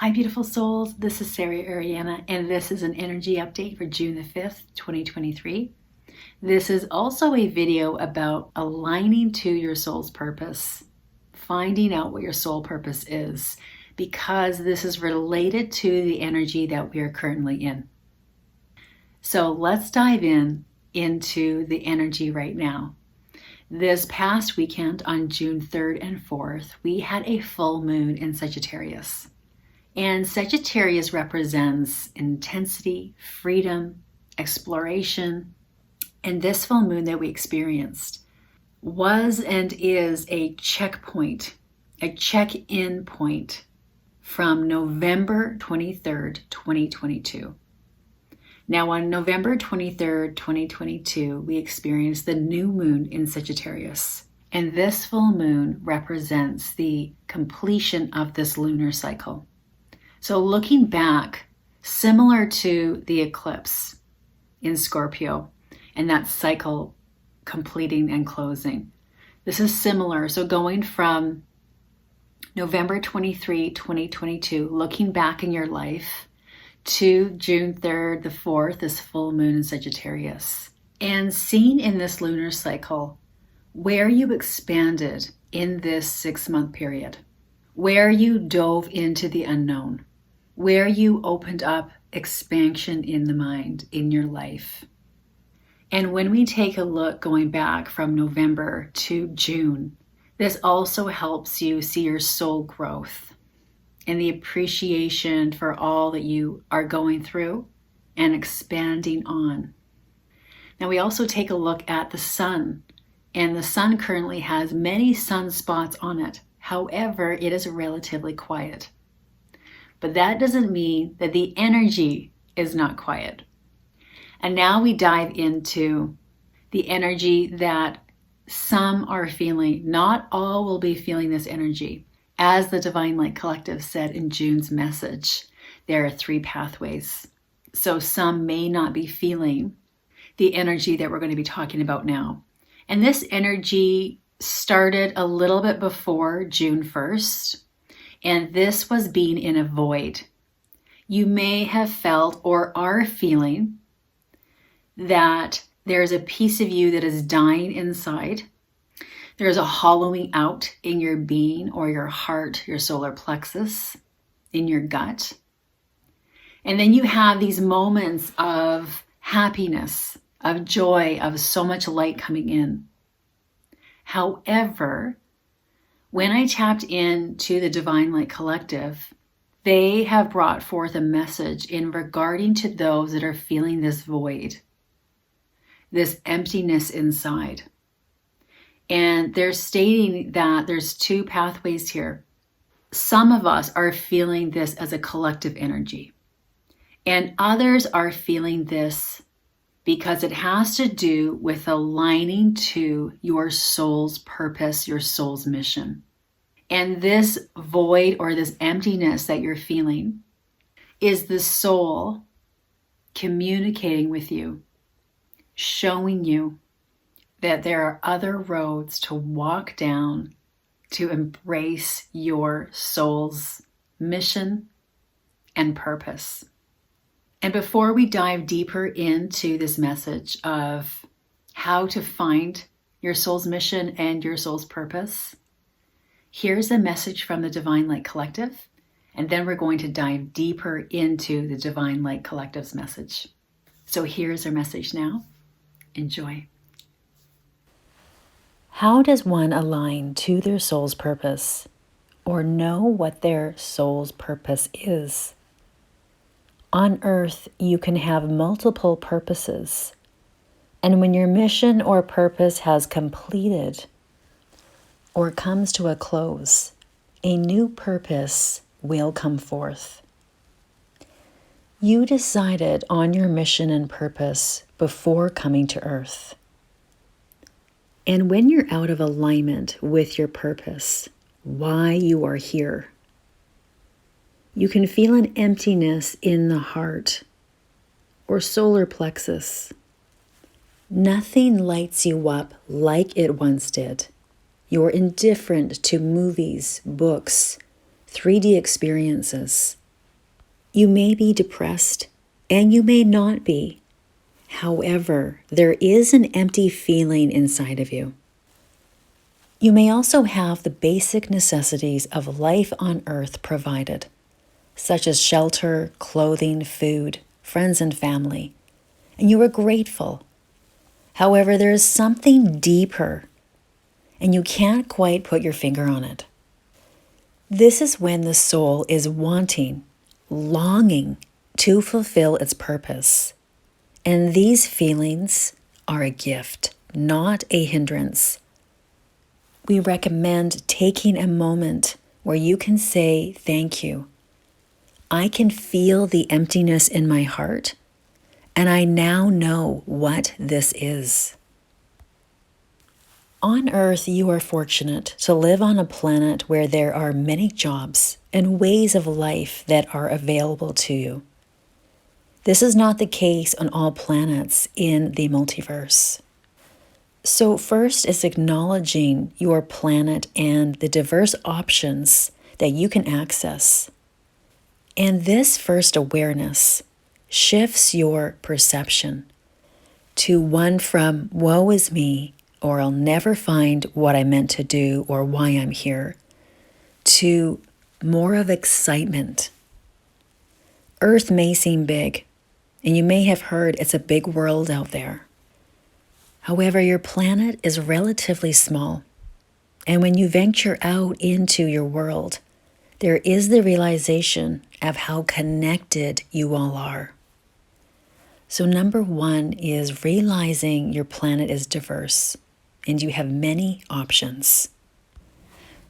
Hi, beautiful souls. This is Sarah Ariana, and this is an energy update for June the 5th, 2023. This is also a video about aligning to your soul's purpose, finding out what your soul purpose is, because this is related to the energy that we are currently in. So let's dive into the energy right now. This past weekend on June 3rd and 4th, we had a full moon in Sagittarius. And Sagittarius represents intensity, freedom, exploration. And this full moon that we experienced was and is a checkpoint, a check-in point from November 23rd, 2022. Now on November 23rd, 2022, we experienced the new moon in Sagittarius. And this full moon represents the completion of this lunar cycle. So looking back, similar to the eclipse in Scorpio and that cycle completing and closing, this is similar. So going from November 23, 2022, looking back in your life to June 3rd, the 4th, this full moon in Sagittarius, and seeing in this lunar cycle where you expanded in this 6-month period, where you dove into the unknown, where you opened up expansion in the mind, in your life. And when we take a look going back from November to June, this also helps you see your soul growth and the appreciation for all that you are going through and expanding on. Now we also take a look at the sun, and the sun currently has many sunspots on it. However, it is relatively quiet. But that doesn't mean that the energy is not quiet. And now we dive into the energy that some are feeling. Not all will be feeling this energy. As the Divine Light Collective said in June's message, there are 3 pathways. So some may not be feeling the energy that we're going to be talking about now. And this energy started a little bit before June 1st. And this was being in a void. You may have felt or are feeling that there's a piece of you that is dying inside. There's a hollowing out in your being or your heart, your solar plexus, in your gut. And then you have these moments of happiness, of joy, of so much light coming in. However, when I tapped into the Divine Light Collective, they have brought forth a message in regarding to those that are feeling this void, this emptiness inside. And they're stating that there's 2 pathways here. Some of us are feeling this as a collective energy, and others are feeling this because it has to do with aligning to your soul's purpose, your soul's mission. And this void or this emptiness that you're feeling is the soul communicating with you, showing you that there are other roads to walk down to embrace your soul's mission and purpose. And before we dive deeper into this message of how to find your soul's mission and your soul's purpose, here's a message from the Divine Light Collective, and then we're going to dive deeper into the Divine Light Collective's message. So here's our message now. Enjoy. How does one align to their soul's purpose or know what their soul's purpose is? On earth, you can have multiple purposes, and when your mission or purpose has completed or comes to a close, a new purpose will come forth. You decided on your mission and purpose before coming to earth. And when you're out of alignment with your purpose, why you are here, you can feel an emptiness in the heart or solar plexus. Nothing lights you up like it once did. You're indifferent to movies, books, 3D experiences, You may be depressed, and you may not be. However, there is an empty feeling inside of you. You may also have the basic necessities of life on earth provided, such as shelter, clothing, food, friends, and family, and you are grateful. However, there is something deeper, and you can't quite put your finger on it. This is when the soul is wanting, longing to fulfill its purpose. And these feelings are a gift, not a hindrance. We recommend taking a moment where you can say thank you. I can feel the emptiness in my heart, and I now know what this is. On Earth, you are fortunate to live on a planet where there are many jobs and ways of life that are available to you. This is not the case on all planets in the multiverse. So first is acknowledging your planet and the diverse options that you can access. And this first awareness shifts your perception to one from woe is me, or I'll never find what I meant to do or why I'm here, to more of excitement. Earth may seem big, and you may have heard it's a big world out there. However, your planet is relatively small. And when you venture out into your world, there is the realization of how connected you all are. So number one is realizing your planet is diverse and you have many options.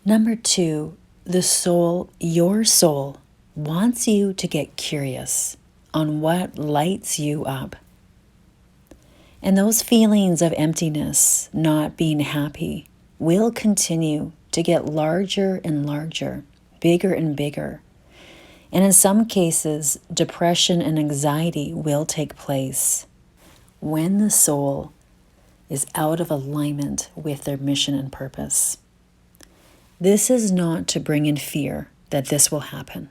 Number two, the soul, your soul, wants you to get curious on what lights you up. And those feelings of emptiness, not being happy, will continue to get larger and larger, bigger and bigger. And in some cases, depression and anxiety will take place when the soul is out of alignment with their mission and purpose. This is not to bring in fear that this will happen.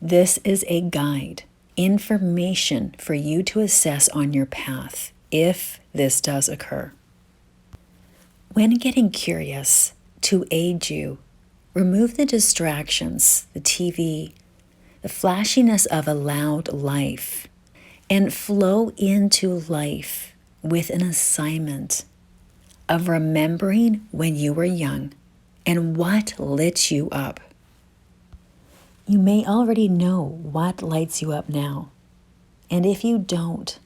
This is a guide, information for you to assess on your path if this does occur. When getting curious, to aid you, remove the distractions, the TV, the flashiness of a loud life, and flow into life with an assignment of remembering when you were young and what lit you up. You may already know what lights you up now, and if you don't,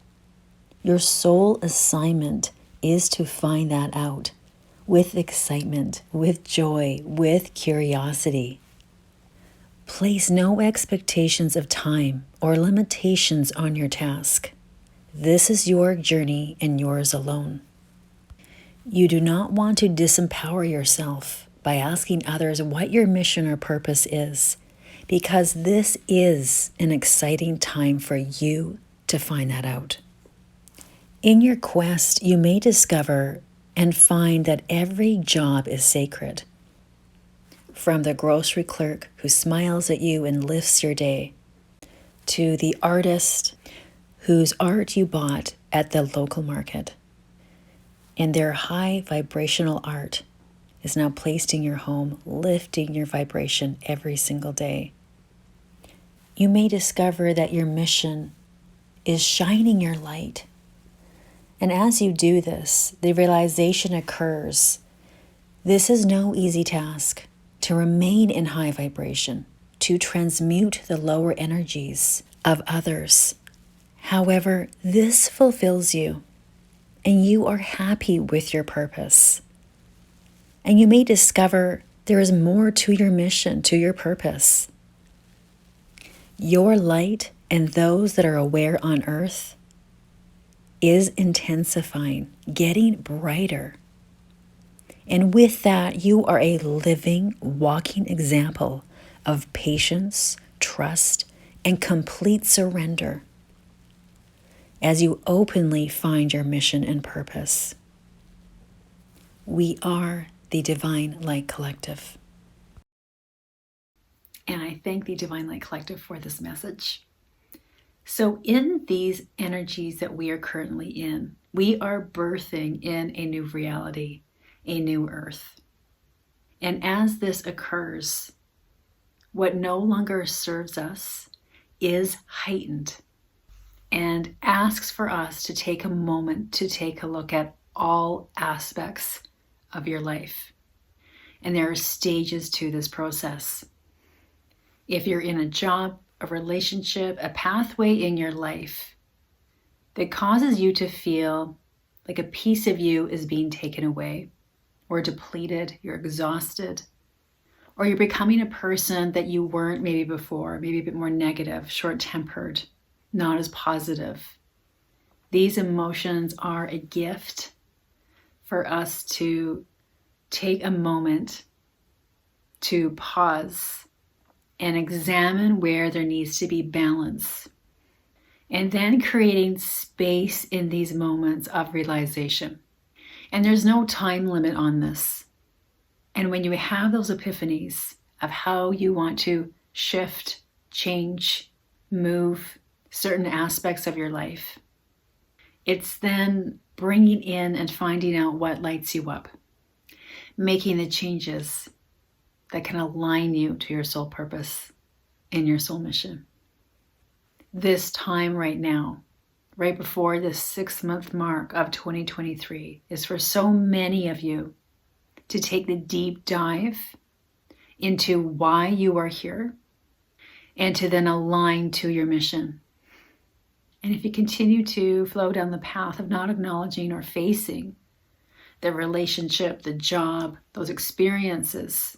your sole assignment is to find that out with excitement, with joy, with curiosity. Place no expectations of time or limitations on your task. This is your journey and yours alone. You do not want to disempower yourself by asking others what your mission or purpose is, because this is an exciting time for you to find that out. In your quest, you may discover and find that every job is sacred. From the grocery clerk who smiles at you and lifts your day, to the artist whose art you bought at the local market, and their high vibrational art is now placed in your home, lifting your vibration every single day. You may discover that your mission is shining your light. And as you do this, the realization occurs, this is no easy task, to remain in high vibration, to transmute the lower energies of others. However, this fulfills you, and you are happy with your purpose. And you may discover there is more to your mission, to your purpose. Your light and those that are aware on earth is intensifying, getting brighter. And with that, you are a living, walking example of patience, trust, and complete surrender as you openly find your mission and purpose. We are the Divine Light Collective. And I thank the Divine Light Collective for this message. So in these energies that we are currently in, we are birthing in a new reality, a new earth. And as this occurs, what no longer serves us is heightened and asks for us to take a moment to take a look at all aspects of your life. And there are stages to this process. If you're in a job, a relationship, a pathway in your life that causes you to feel like a piece of you is being taken away or depleted, you're exhausted, or you're becoming a person that you weren't maybe before, maybe a bit more negative, short-tempered, not as positive. These emotions are a gift for us to take a moment to pause and examine where there needs to be balance. And then creating space in these moments of realization. And there's no time limit on this. And when you have those epiphanies of how you want to shift, change, move certain aspects of your life, it's then bringing in and finding out what lights you up, making the changes that can align you to your soul purpose and your soul mission. This time right now, right before this 6-month mark of 2023, is for so many of you to take the deep dive into why you are here and to then align to your mission. And if you continue to flow down the path of not acknowledging or facing the relationship, the job, those experiences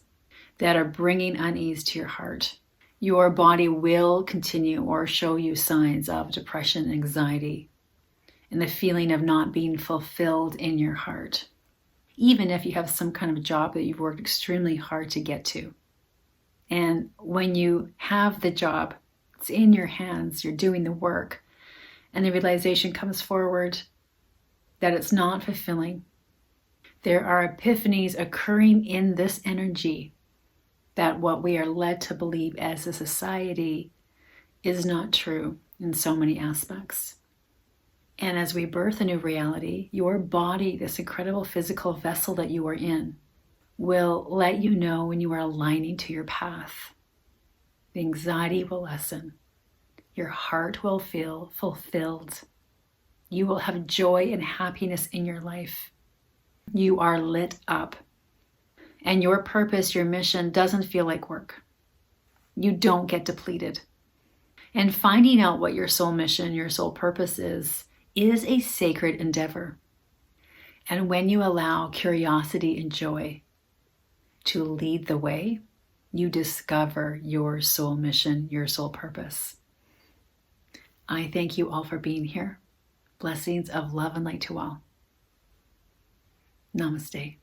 that are bringing unease to your heart, your body will continue or show you signs of depression, anxiety, and the feeling of not being fulfilled in your heart, even if you have some kind of job that you've worked extremely hard to get to. And when you have the job, it's in your hands, you're doing the work, and the realization comes forward that it's not fulfilling. There are epiphanies occurring in this energy that what we are led to believe as a society is not true in so many aspects. And as we birth a new reality, your body, this incredible physical vessel that you are in, will let you know when you are aligning to your path. The anxiety will lessen. Your heart will feel fulfilled. You will have joy and happiness in your life. You are lit up. And your purpose, your mission doesn't feel like work. You don't get depleted. And finding out what your soul mission, your soul purpose is a sacred endeavor. And when you allow curiosity and joy to lead the way, you discover your soul mission, your soul purpose. I thank you all for being here. Blessings of love and light to all. Namaste.